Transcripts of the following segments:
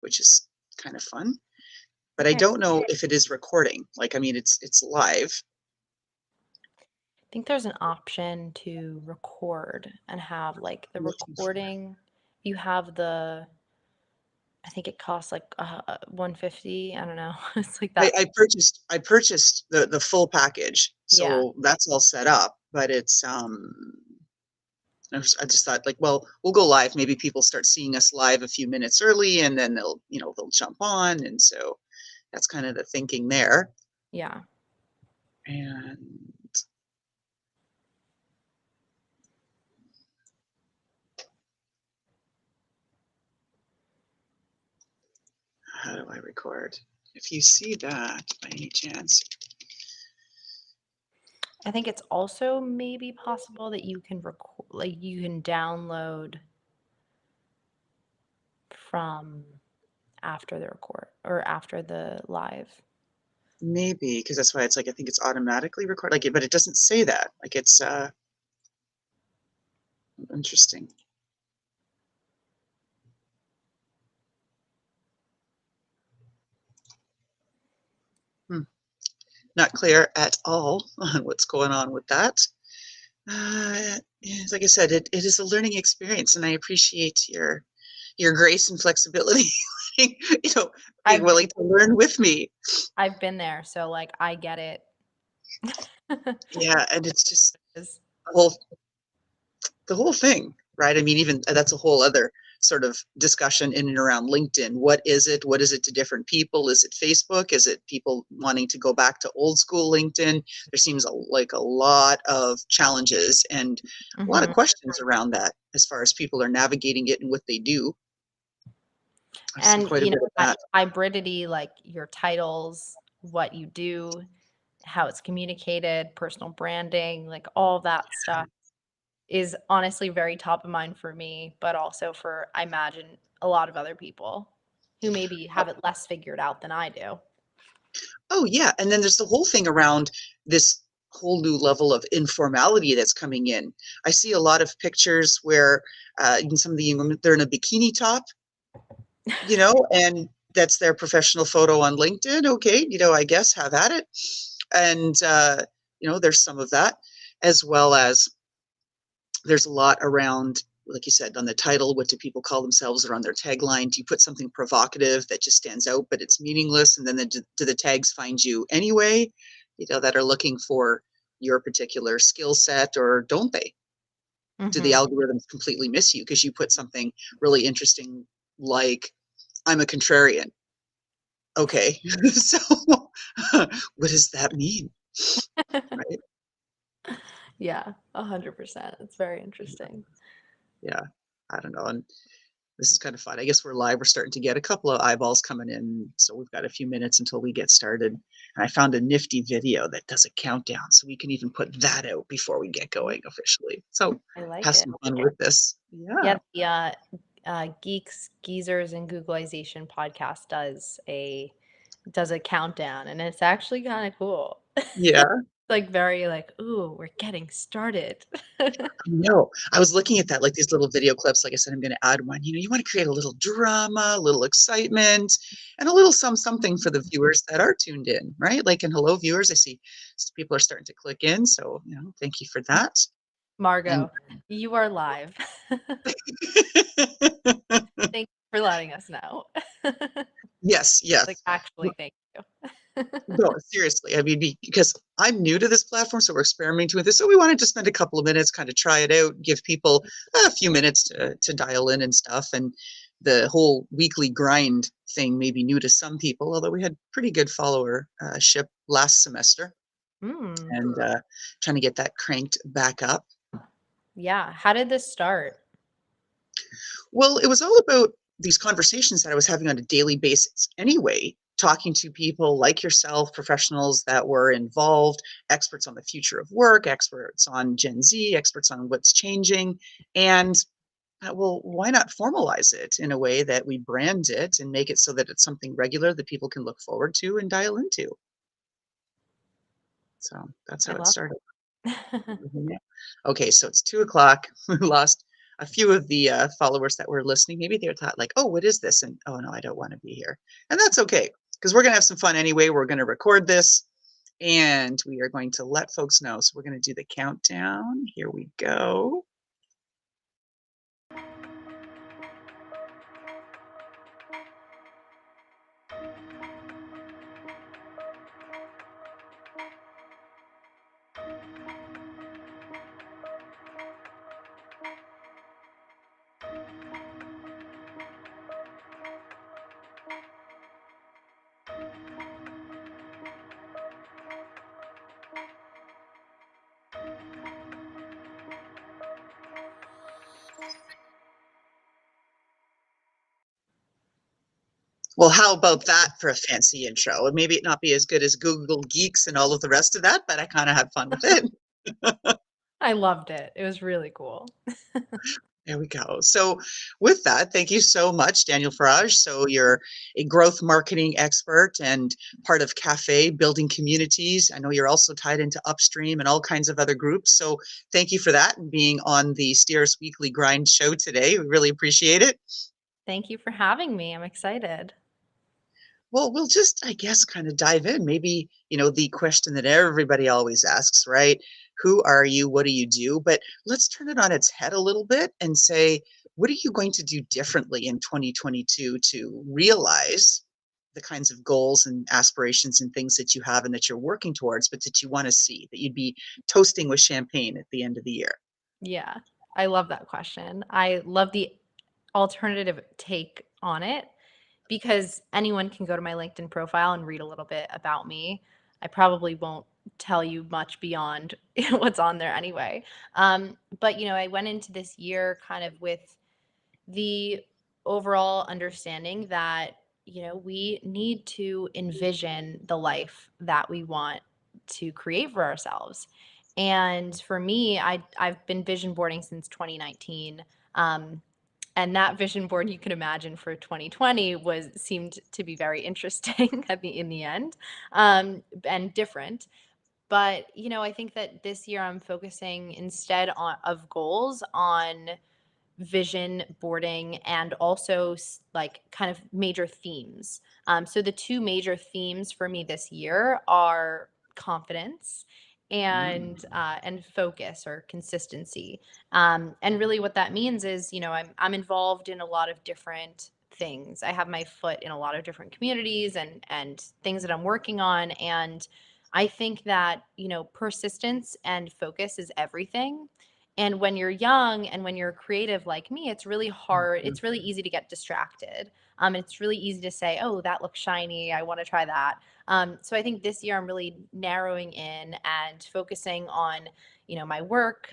which is kind of fun. But I Okay. don't know if it is recording. Like, I mean, it's live. I think there's an option to record and have like the I'm looking for. recording. You have the, I think it costs like 150. I don't know. It's like that. I purchased the full package, Yeah. so that's all set up. But it's I just thought like, well, we'll go live. Maybe people start seeing us live a few minutes early, and then they'll jump on, and so that's kind of the thinking there. Yeah. And how do I record? If you see that by any chance, I think it's also maybe possible that you can record, like you can download from after the record or after the live. maybe because that's why it's like I think it's automatically record like it, but it doesn't say that. Like it's interesting. Hmm. Not clear at all on what's going on with that. Like I said, it is a learning experience, and I appreciate your grace and flexibility. you know, being I've willing been to learn with me. I've been there, so like I get it. Yeah, and it's just Is- the whole thing, right? I mean, even that's a whole other sort of discussion in and around LinkedIn. What is it? What is it to different people? Is it Facebook? Is it people wanting to go back to old school LinkedIn? There seems like a lot of challenges and a lot of Mhm. questions around that as far as people are navigating it and what they do. I've seen And quite a bit of that that. hybridity, like your titles, what you do, how it's communicated, personal branding, like all that stuff is honestly very top of mind for me, but also for, I imagine, a lot of other people who maybe have it less figured out than I do. Oh, yeah. And then there's the whole thing around this whole new level of informality that's coming in. I see a lot of pictures where even some of the young women, they're in a bikini top, and that's their professional photo on LinkedIn. Okay, I guess have at it. And, there's some of that, as well as there's a lot around, like you said, on the title, what do people call themselves, or on their tagline? Do you put something provocative that just stands out, but it's meaningless? And then do the tags find you anyway, that are looking for your particular skill set, or don't they? Do the Mhm. algorithms completely miss you because you put something really interesting like, I'm a contrarian? Okay, so what does that mean? Right? Yeah, 100%. It's very interesting. Yeah, I don't know. And this is kind of fun. I guess we're live. We're starting to get a couple of eyeballs coming in. So we've got a few minutes until we get started. And I found a nifty video that does a countdown. So we can even put that out before we get going officially. So I like have it. some fun with this. Yeah. Yeah, the Geeks, Geezers, and Googlization podcast does a countdown, and it's actually kind of cool. Yeah. Like very like, ooh, we're getting started. No, I was looking at that, like these little video clips. Like I said, I'm going to add one. You want to create a little drama, a little excitement, and a little something for the viewers that are tuned in, right? Like, and hello, viewers. I see people are starting to click in. So, thank you for that. And Margot, you are live. Thank you for letting us know. yes, Like, yes. actually, thank you. No, seriously. I mean, because I'm new to this platform, so we're experimenting with this. So we wanted to spend a couple of minutes, kind of try it out, give people a few minutes to dial in and stuff. And the whole weekly grind thing may be new to some people, although we had pretty good followership last semester, Mm, and trying to get that cranked back up. yeah. How did this start? Well, it was all about these conversations that I was having on a daily basis anyway, talking to people like yourself, professionals that were involved, experts on the future of work, experts on Gen Z, experts on what's changing. And well, why not formalize it in a way that we brand it and make it so that it's something regular that people can look forward to and dial into? So that's I how it love started. it. Mhm. Okay, so it's 2 o'clock. We lost a few of the followers that were listening, maybe they thought like, oh, what is this? And oh no, I don't want to be here. And that's okay, because we're going to have some fun anyway. We're going to record this and we are going to let folks know. So we're going to do the countdown. Here we go. Well, how about that for a fancy intro? And maybe it not be as good as Google Geeks and all of the rest of that, but I kind of had fun with it. I loved it. It was really cool. There we go. So with that, thank you so much, Danielle Farage. So you're a growth marketing expert and part of Café, building communities. I know you're also tied into Upstream and all kinds of other groups. So thank you for that and being on the STEERus Weekly Grind show today. We really appreciate it. Thank you for having me. I'm excited. Well, we'll just, I guess, kind of dive in. Maybe, the question that everybody always asks, right? Who are you? What do you do? But let's turn it on its head a little bit and say, what are you going to do differently in 2022 to realize the kinds of goals and aspirations and things that you have and that you're working towards, but that you want to see, that you'd be toasting with champagne at the end of the year? Yeah, I love that question. I love the alternative take on it because anyone can go to my LinkedIn profile and read a little bit about me. I probably won't tell you much beyond what's on there anyway. But I went into this year kind of with the overall understanding that we need to envision the life that we want to create for ourselves. And for me, I've been vision boarding since 2019. And that vision board, you can imagine, for 2020 seemed to be very interesting in the end, and different. But I think that this year I'm focusing instead of goals on vision boarding and also like kind of major themes. So the two major themes for me this year are confidence Mm. and focus or consistency. And really, what that means is, I'm involved in a lot of different things. I have my foot in a lot of different communities and things that I'm working on. And I think that persistence and focus is everything. And when you're young and when you're creative like me, it's really hard. Mhm. It's really easy to get distracted. It's really easy to say, oh, that looks shiny. I want to try that. So I think this year I'm really narrowing in and focusing on, my work,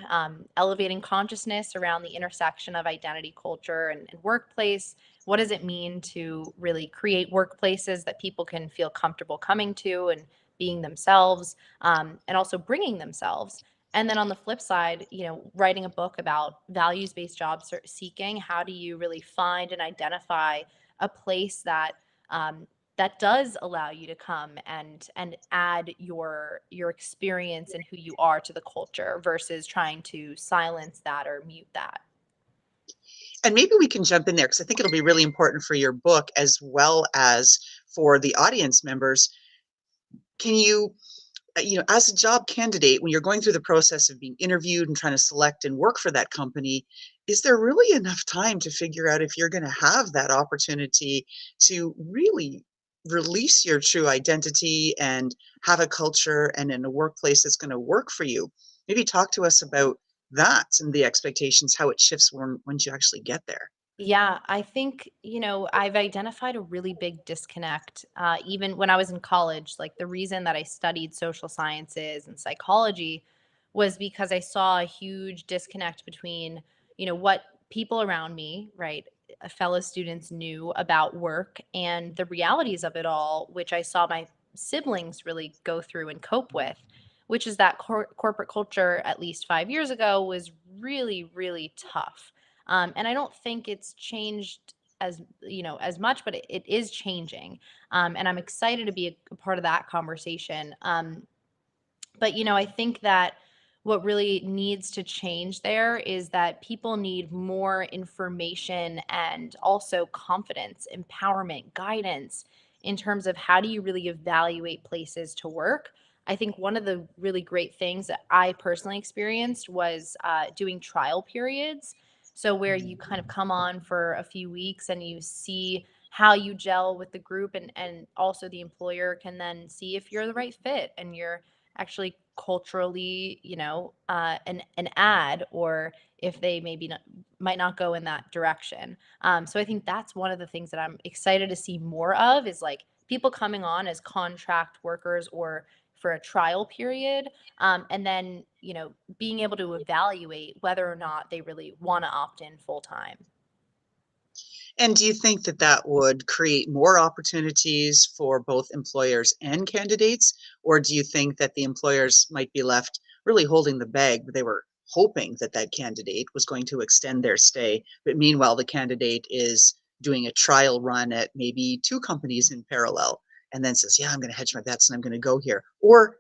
elevating consciousness around the intersection of identity, culture, and workplace. What does it mean to really create workplaces that people can feel comfortable coming to and being themselves, and also bringing themselves? And then on the flip side, writing a book about values-based job seeking. How do you really find and identify a place that does allow you to come and add your experience and who you are to the culture versus trying to silence that or mute that? And maybe we can jump in there because I think it'll be really important for your book as well as for the audience members. Can you, as a job candidate, when you're going through the process of being interviewed and trying to select and work for that company, is there really enough time to figure out if you're going to have that opportunity to really release your true identity and have a culture and in a workplace that's going to work for you? Maybe talk to us about that and the expectations, how it shifts once you actually get there. Yeah, I think, I've identified a really big disconnect. Even when I was in college, like the reason that I studied social sciences and psychology was because I saw a huge disconnect between, what people around me, right, fellow students knew about work and the realities of it all, which I saw my siblings really go through and cope with, which is that corporate culture, at least 5 years ago, was really, really tough. And I don't think it's changed as much, but it is changing. And I'm excited to be a part of that conversation. But I think that what really needs to change there is that people need more information and also confidence, empowerment, guidance in terms of how do you really evaluate places to work. I think one of the really great things that I personally experienced was doing trial periods. So, where you kind of come on for a few weeks and you see how you gel with the group, and also the employer can then see if you're the right fit and you're actually culturally, an ad, or if they maybe not, might not go in that direction. So I think that's one of the things that I'm excited to see more of is like people coming on as contract workers or for a trial period, and then being able to evaluate whether or not they really want to opt in full time. And do you think that that would create more opportunities for both employers and candidates? Or do you think that the employers might be left really holding the bag, but they were hoping that that candidate was going to extend their stay, but meanwhile, the candidate is doing a trial run at maybe two companies in parallel and then says, yeah, I'm going to hedge my bets and I'm going to go here. Or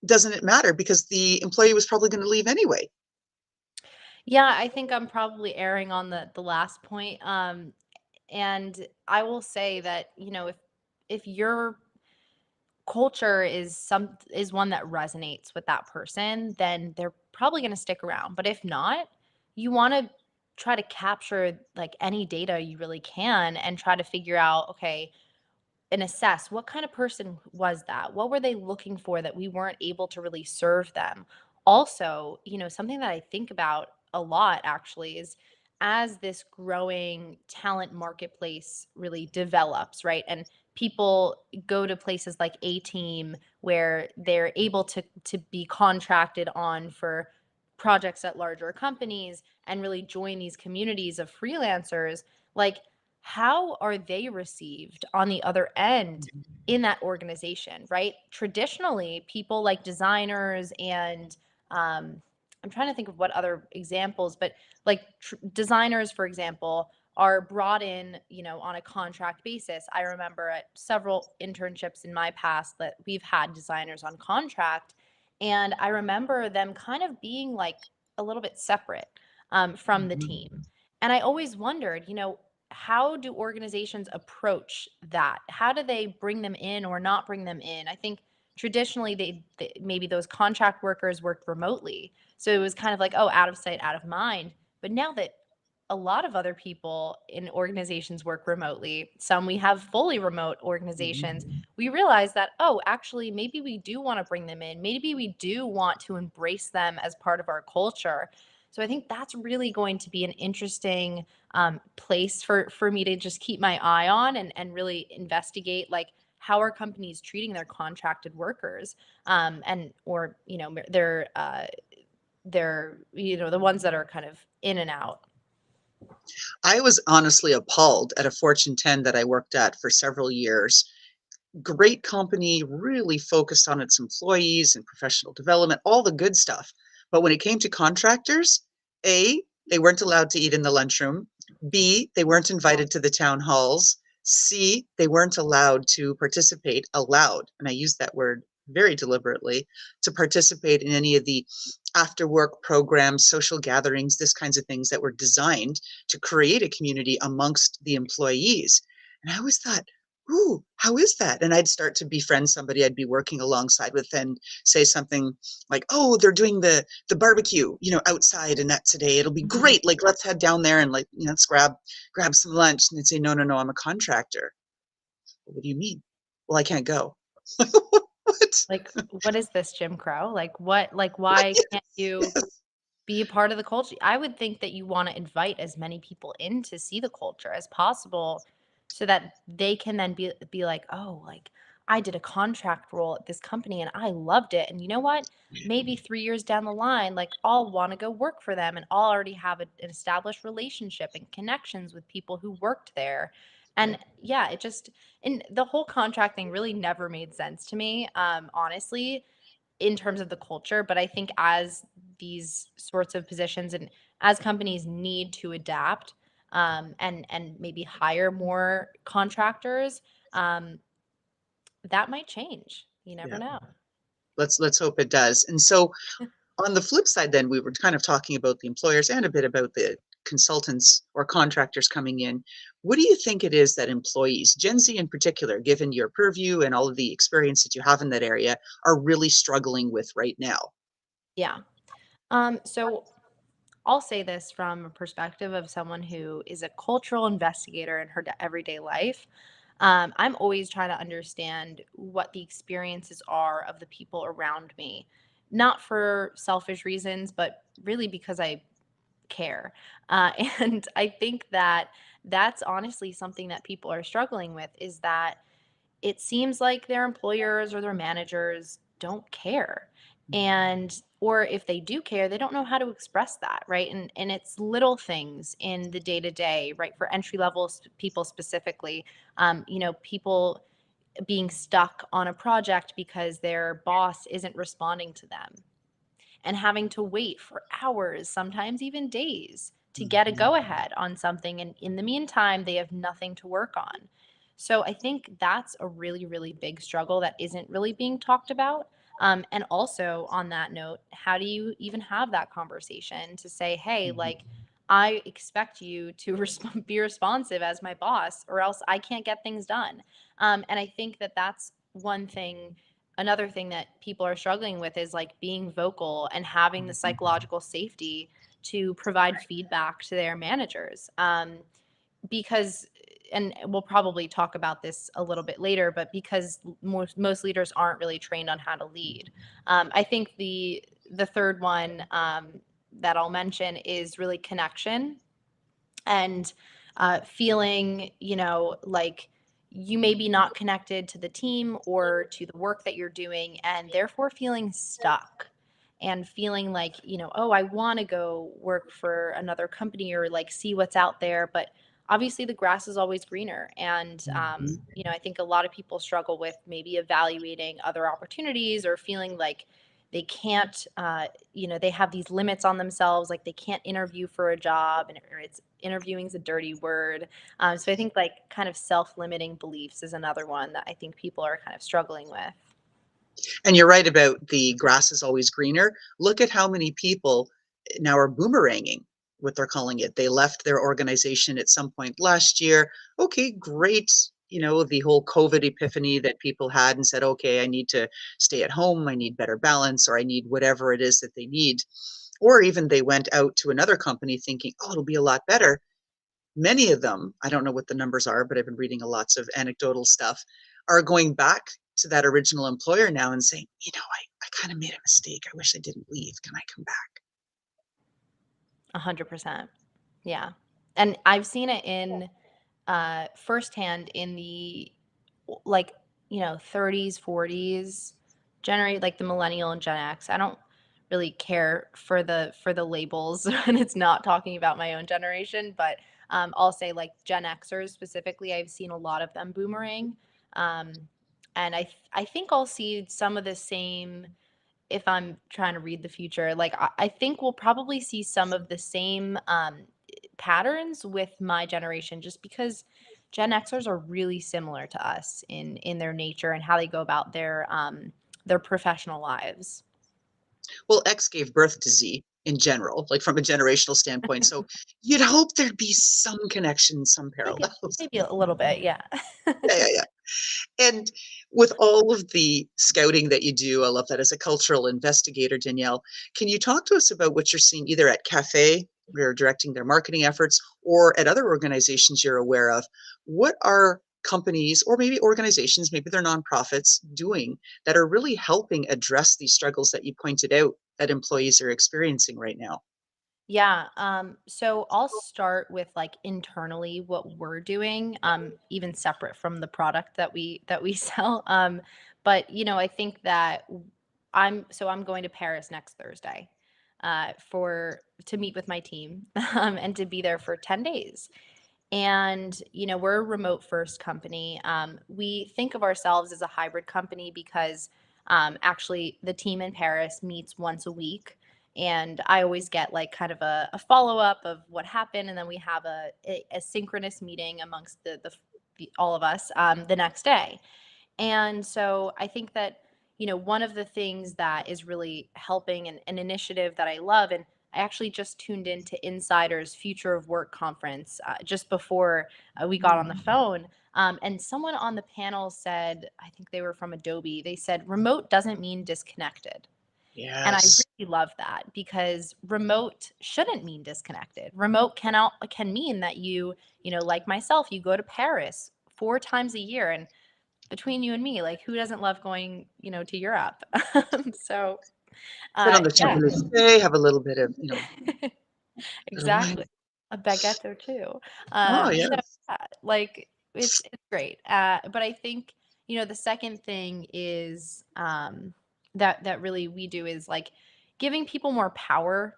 doesn't it matter because the employee was probably going to leave anyway? Yeah, I think I'm probably erring on the last point. And I will say that, if your culture is one that resonates with that person, then they're probably going to stick around. But if not, you want to try to capture like any data you really can and try to figure out, okay, and assess what kind of person was that? What were they looking for that we weren't able to really serve them? Also, something that I think about a lot actually is as this growing talent marketplace really develops, right? And people go to places like A Team where they're able to be contracted on for projects at larger companies and really join these communities of freelancers. Like, how are they received on the other end in that organization, right? Traditionally, people like designers and I'm trying to think of what other examples, but like designers, for example, are brought in, on a contract basis. I remember at several internships in my past that we've had designers on contract, and I remember them kind of being like a little bit separate from the Mhm. team. And I always wondered, how do organizations approach that? How do they bring them in or not bring them in? I think traditionally maybe those contract workers worked remotely. So it was kind of like, oh, out of sight, out of mind. But now that a lot of other people in organizations work remotely, some we have fully remote organizations, we realize that, oh, actually, maybe we do want to bring them in. Maybe we do want to embrace them as part of our culture. So I think that's really going to be an interesting place for me to just keep my eye on and really investigate, like, how are companies treating their contracted workers, and or they're the ones that are kind of in and out. I was honestly appalled at a Fortune 10 that I worked at for several years. Great company, really focused on its employees and professional development, all the good stuff. But when it came to contractors, A, they weren't allowed to eat in the lunchroom. B, they weren't invited to the town halls. C, they weren't allowed to participate, allowed, and I use that word very deliberately, to participate in any of the after work programs, social gatherings, this kinds of things that were designed to create a community amongst the employees. And I always thought, ooh, how is that? And I'd start to befriend somebody I'd be working alongside with and say something like, oh, they're doing the barbecue, outside and that today. It'll be Mhm. great. Like, let's head down there and like, let's grab some lunch. And they'd say, no, no, no, I'm a contractor. Well, what do you mean? Well, I can't go. What? Like, what is this, Jim Crow? Like, why can't you Yes. be a part of the culture? I would think that you want to invite as many people in to see the culture as possible so that they can then be like, "Oh, like I did a contract role at this company and I loved it. And you know what? Maybe 3 years down the line, like I'll want to go work for them and I'll already have an established relationship and connections with people who worked there." And yeah, and the whole contract thing really never made sense to me, honestly, in terms of the culture. But I think as these sorts of positions and as companies need to adapt, and maybe hire more contractors, um, that might change. You never Yeah. know. Let's hope it does. And so On the flip side, then we were kind of talking about the employers and a bit about the consultants or contractors coming in. What do you think it is that employees, Gen Z in particular, given your purview and all of the experience that you have in that area, are really struggling with right now? Yeah. So I'll say this from a perspective of someone who is a cultural investigator in her everyday life. I'm always trying to understand what the experiences are of the people around me, not for selfish reasons, but really because I care. And I think that that's honestly something that people are struggling with is that it seems like their employers or their managers don't care. And or if they do care, they don't know how to express that, right? And it's little things in the day to day, right? For entry level people specifically, people being stuck on a project because their boss isn't responding to them and having to wait for hours, sometimes even days, to get a Mhm. go ahead on something. And in the meantime, they have nothing to work on. So I think that's a really, really big struggle that isn't really being talked about. And also, on that note, how do you even have that conversation to say, hey, Mhm. like, I expect you to be responsive as my boss, or else I can't get things done. And I think that that's one thing. Another thing that people are struggling with is like being vocal and having the Mhm. psychological safety to provide feedback to their managers. Because, and we'll probably talk about this a little bit later, but because most leaders aren't really trained on how to lead. I think the third one that I'll mention is really connection and feeling, like you may be not connected to the team or to the work that you're doing, and therefore feeling stuck and feeling like, oh, I want to go work for another company or like see what's out there. But obviously, the grass is always greener. And, Mhm. I think a lot of people struggle with maybe evaluating other opportunities or feeling like they can't, they have these limits on themselves, like they can't interview for a job, and or it's interviewing is a dirty word. So I think like kind of self-limiting beliefs is another one that I think people are kind of struggling with. And you're right about the grass is always greener. Look at how many people now are boomeranging, what they're calling it. They left their organization at some point last year. Okay, great. The whole COVID epiphany that people had and said, okay, I need to stay at home. I need better balance, or I need whatever it is that they need. Or even they went out to another company thinking, oh, it'll be a lot better. Many of them, I don't know what the numbers are, but I've been reading lots of anecdotal stuff, are going back to that original employer now and saying, I kind of made a mistake. I wish I didn't leave. Can I come back? 100%. Yeah. And I've seen it in firsthand in the like 30s, 40s generate like the millennial and Gen X. I don't really care for the labels and it's not talking about my own generation, but I'll say like Gen Xers specifically, I've seen a lot of them boomerang. Um, and I think I'll see some of the same if I'm trying to read the future. Like I think we'll probably see some of the same patterns with my generation, just because Gen Xers are really similar to us in their nature and how they go about their professional lives. Well, X gave birth to Z in general, like from a generational standpoint. So you'd hope there'd be some connection, some Maybe parallels. maybe a little bit, yeah. Yeah, yeah, yeah. And with all of the scouting that you do, I love that as a cultural investigator, Danielle. Can you talk to us about what you're seeing either at Café, where you're directing their marketing efforts, or at other organizations you're aware of? What are companies or maybe organizations, maybe they're nonprofits, doing that are really helping address these struggles that you pointed out that employees are experiencing right now? Yeah, so I'll start with like internally what we're doing, even separate from the product that we sell. But I think that I'm going to Paris next Thursday, for to meet with my team, and to be there for 10 days. And we're a remote first company. We think of ourselves as a hybrid company because actually the team in Paris meets once a week, and I always get like kind of a follow up of what happened, and then we have a synchronous meeting amongst all of us the next day. And so I think that one of the things that is really helping, and an initiative that I love, and I actually just tuned into Insider's Future of Work conference just before we got on the Mm, phone. And someone on the panel said, I think they were from Adobe, they said, remote doesn't mean disconnected. And I yes. really love that, because remote shouldn't mean disconnected. Remote can mean that like myself, you go to Paris 4 times a year, and between you and me, like, who doesn't love going, to Europe? So, Sit on the yeah. Champs-Élysées, have a little bit of, bit of wine. Exactly. A baguette or 2. Oh, So, yes. yeah, like, it's great. But I think, the second thing is, that really we do is, like, giving people more power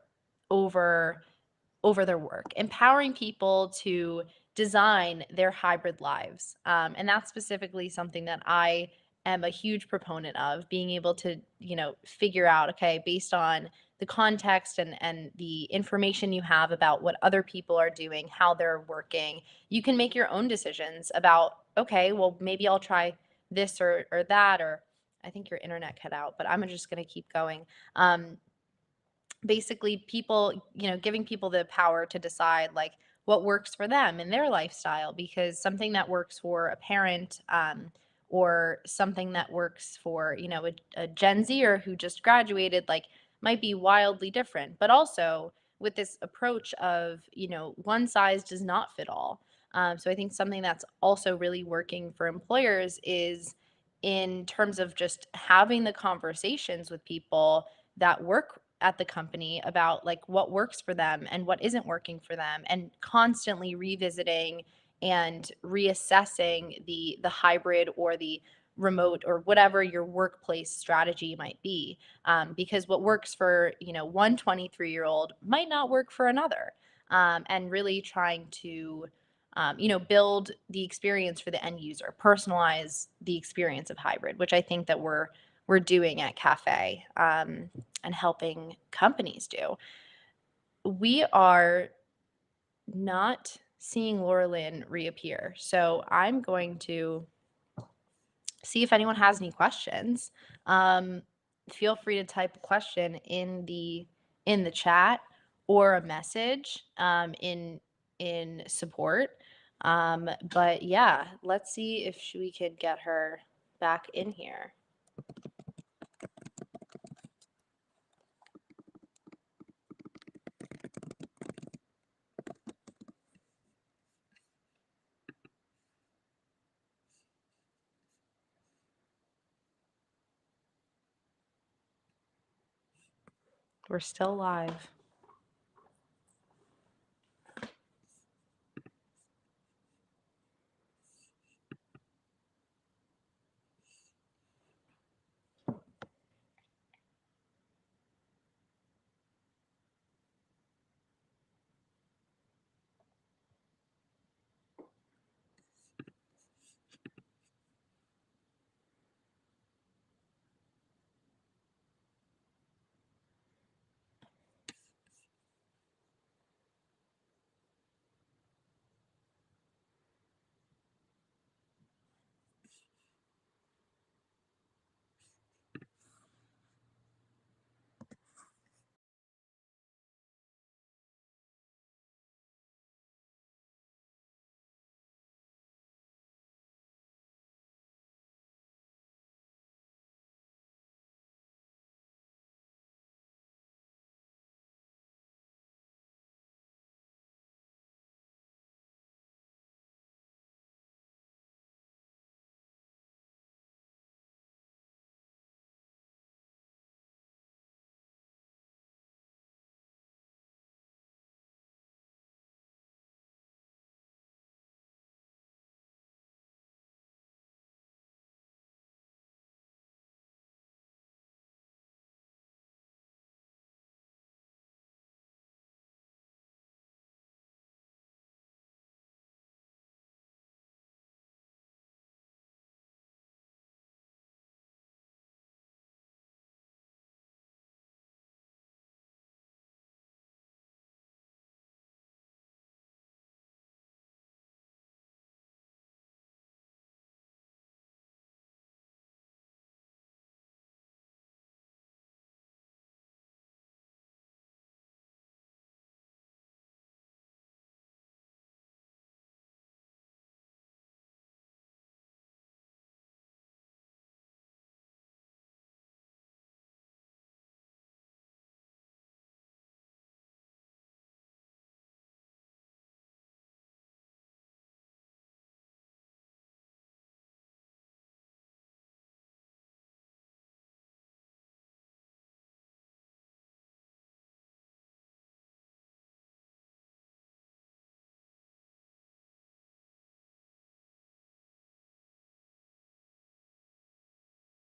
over their work, empowering people to design their hybrid lives. And that's specifically something that I am a huge proponent of, being able to, figure out, okay, based on the context and the information you have about what other people are doing, how they're working, you can make your own decisions about, okay, well, maybe I'll try this or that, or I think your internet cut out, but I'm just going to keep going. Basically, people, giving people the power to decide, like, what works for them in their lifestyle, because something that works for a parent, or something that works for, a Gen Zer who just graduated, like, might be wildly different. But also with this approach of, one size does not fit all. So I think something that's also really working for employers is in terms of just having the conversations with people that work at the company about, like, what works for them and what isn't working for them, and constantly revisiting and reassessing the hybrid or the remote or whatever your workplace strategy might be, because what works for, one 23-year-old might not work for another, and really trying to, build the experience for the end user, personalize the experience of hybrid, which I think that we're doing at Café, and helping companies do. We are not seeing Laura Lynn reappear, so I'm going to see if anyone has any questions. Um, Feel free to type a question in the chat, or a message, in support. But yeah, let's see if we could get her back in here. We're still live.